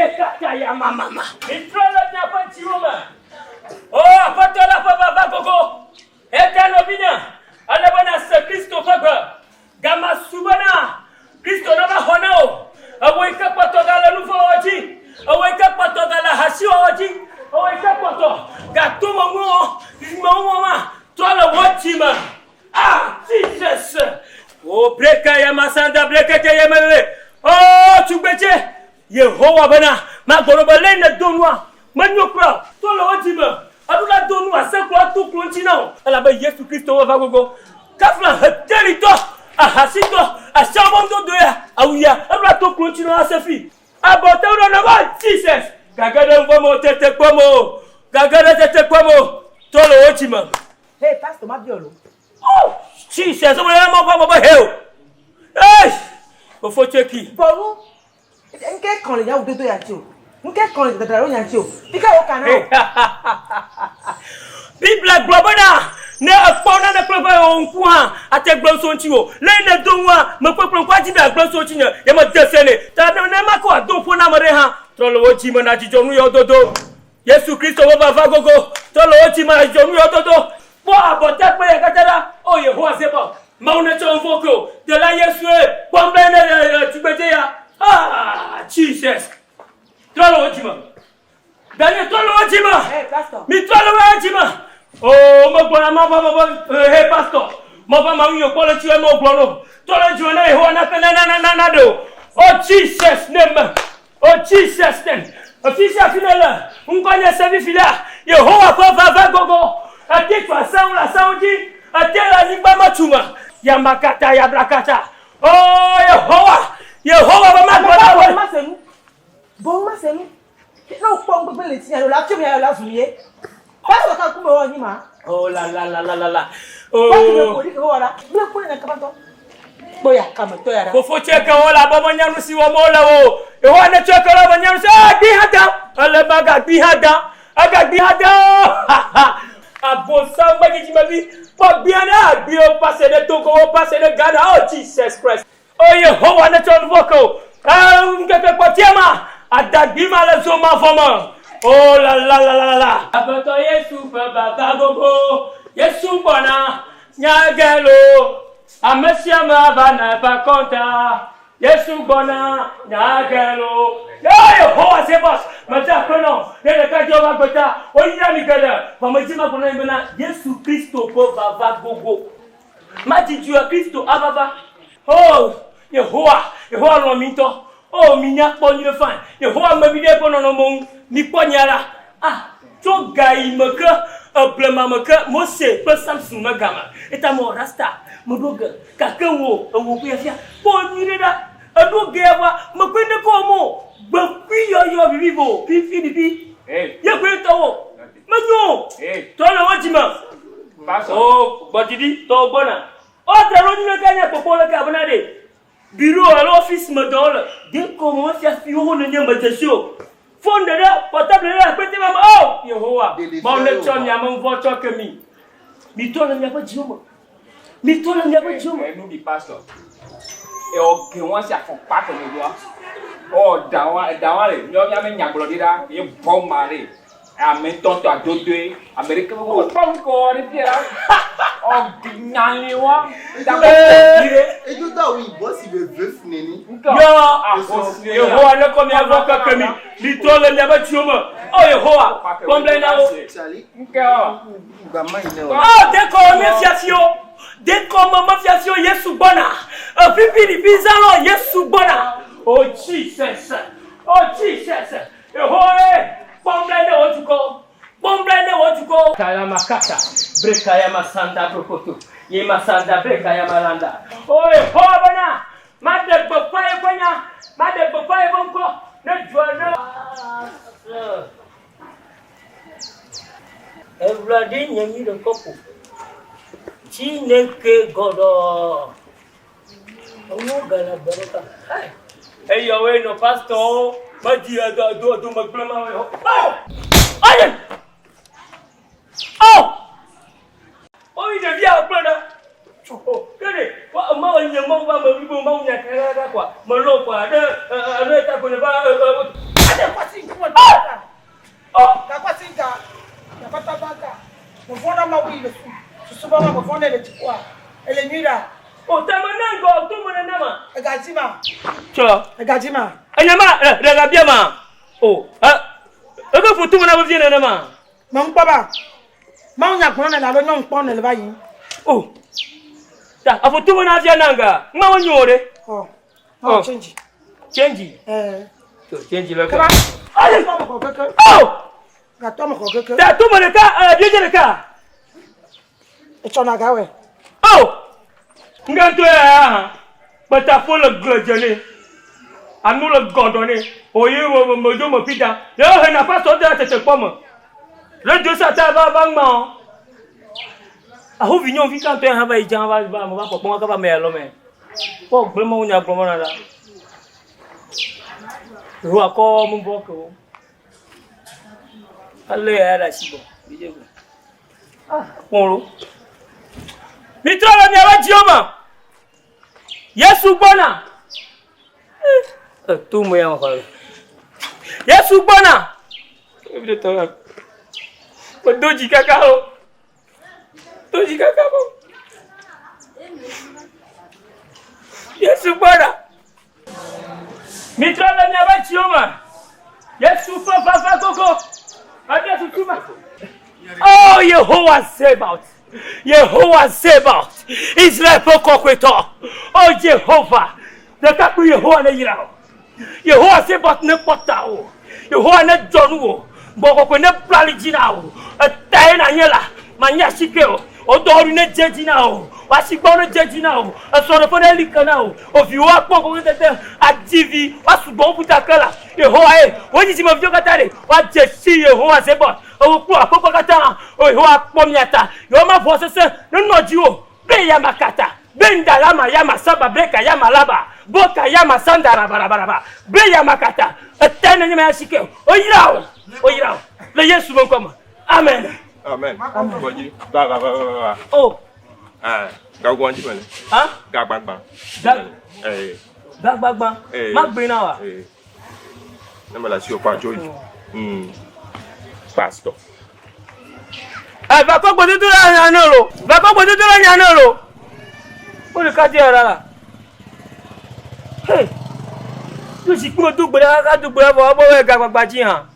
kata ya mama. Mitrola nya panchioma. Oh, patola papa gogo. Etano binya. Alabana se Kristo papa. Gama subana. Kristo na honao. Aweka patogala lufa oji. Aweka patogala hasio oji. Aweka pato. Gatuma mo. Mama. Tola wachima. Ah, Jesus. Oh, breka ya masanda breka ya mele. Oh, chugbeche. Yehowa bana. Magoroba lena donwa. Manyokra. Tola wachima. Adula donwa sekwa tu klonchina. Alaba Yesu Kristo wa gogo. Kafla terito. Ahasito. Ashamondo doya. Awuya. Adula tu klonchina asefi. Abotero na ba Jesus. Gagada mbomo tete kwamo. Gagada tete kwamo. Tola wachima. Hey, Pastor Mabiolo. Oh, Jesus, I'm going to hell. Hey, before checking. Bolu, en qué con le ya udo ya chu. En qué con le da ro ya chu. Bika o kana. Bibla globana. Ne akpona na kloba onku ha ate glonso nchiwo. Le na donwa me popon kwaji da glonso chinya. Ye ma desene. Ta na ma ko adofo na mare ha. Trolo oji ma na jijonu yododo. Yesu Kristo wo ba vagogo. Trolo oji ma jijonu yododo. Abotek pe katara o Yehowa sebo mauna chonvoko de la Yesue bombene tibete ya ah Jesus trolo ojima Daniel trolo ojima Hey pastor mi trolo ojima oh mo gbona ma hey pastor mo ba ma yo polo ti mo gboro trolo ojima na Yehowa na do oh Jesus name oh Jesus name official finala unkonya sevi fila Yehowa fa gogo ati kwa la saudi ati la nyimba machuma ya makata ya brakata oh Yehowa ba masenu bon masenu no pon gbegbe le ti ya la tumi ya la zuye pastor ka ku mo yin ma oh la oh ko di ko wala bi ko na kabato boya kama to yara fofo cheka wala baba nyanu si wa mola wo e wa na cheka la banyaru sa bi hada ala baga bi hada aga bi hada Abosa magiji mabi pabiana bio passe de Togo passe de Ghana oh Jesus Christ oh Yehowa na ton voko ngeke kwatiama adagima la zoma foma oh la abato Yesu baba gogo Yesu bona nyagelo amesia mabana pa konta Yesu bona nyagelo Yehowa se boss mata kono le ka joba gota oyiya mi gada pamajima kono ibana Yesu Kristo po baba gogo mati jua Kristo ababa oh Yehowa no minto oh minya ponye fan Yehowa mabide kono no mon mi ponyara ah to gai maka ablema maka Mose pe Samson magama eta mo rasta modoga kakenwo owo biafia ponyire da adogewa makwende ko mo Bakwi yo bibibo bibi ye kwetawo manyo to na wajima oh badidi to bona o taro ni kanya popola ka bonade bureau à l'office modole dès comment ça fi ho ne nyamba tesio fonde da portable la pete mama oh Yehowa ma le chon ya mon vocho kemi mi to na nyaba jioma nous dit pasteur et o que on s'y font pas comme doit oh dawa le nyo ya me nyaglo dida ye bom mare a me tonto adodoe America wo pom ko ri pia oh gnani wa da ko dire et tout ça oui boss il veut finir yo Yehowa ne comme ya voka kemi li to le nyaba chioma oh Yehowa komble na o Charlie nka gama ine o oh deko mafiasio Yesu bona pipi bizarro Yesu bona oh Jesus Yehowa pomblende wotuko kaya makata breka ya masanda prokoto ye masanda breka ya malanda oh Yehowa bona made bopaye bonko ne jwana everybody nyami de kopo Chineke godo omo gala baraka hey yo we no pastor maji do maglama we oh aye oh ide bia oplana kede wa ma nyama wa ma bibo ma nya kara kwa ma lo kwa de ta ko ne ba souvent on confond les petits pois. Et les nuits là. Oh, t'as mon angle, tout mon anama. Regarde-moi. Tiens. Regarde-moi. Anyama, regarde bien ma. Oh, que faut tout mon abo bien anama. Mon papa. Mon ya prendre la lo non prendre le bain. Oh. Ta, faut tout mon avia nanga. Ma on yore. Oh. Oh, change. Change. Change le Comment? Allez, pas mon coco. Oh! Gâteau mon coco. T'as tout mon cas, bien le cas. Et tu en as gawé. Oh! Nganto ya. Bata faut le gladianer. À nous le gordonner. Oye, mojo mo pita. Yo, il n'a pas sorti à cette pomme. Le Dieu ça t'a va bangman. Ah, vous venez on vit quand tu es un va pour moi va me allo mais. Pour vraiment on a vraiment là. Roi comme mon boko. Allez à la chibo. Ah, bon. Mitra la miawa dioma. Yesu bona. Tu me yama kwa. Yesu bona. Vile toka. Doji kakao. Doji kakao. Yesu bona. Mitra la miawa dioma. Yesu fa koko. Adia sutuma. Oh, Yehovah Sabaoth. Yehovah Sabaoth. Israel pokokweto. Oh, Jehovah. Ne kapu Yehovah ne yirao. Yehovah Sabaoth ne potao. Yehovah ne jonu. Boko ne plalijina o. Tae na nyela. Manya sikeo. Odoru ne jejina o. Wasigbo ne jejina o. Asoro ne likana o. Ofiwa poko tete adivi. Wasugbo butakala. Yehovah e. Woni si mo vio katare. Wa jeshi Yehovah Sabaoth. O ku akoko kata. O Yehovah pomiata. Yo ma vosese no nojiwo. Be ya makata. Benda lama ya masaba breka ya malaba. Boka ya masandara barabaraba. Be ya makata. Etene nyama ya sikeo. O yirao. Le Yesu mon koma. Amen. Amen. Boji. Ba. Oh. Ga gwanji bele. Hein? Ga gbagba. Gbagba. Ma gbe na wa. Na la si o pa joyi. Pastor. Va ko gbodo to la noro. Va ko gbodo to la noro. O le ka di ara la. Hey. Yo si ko do gbara ka do gbara bo we ga gbagba ji han.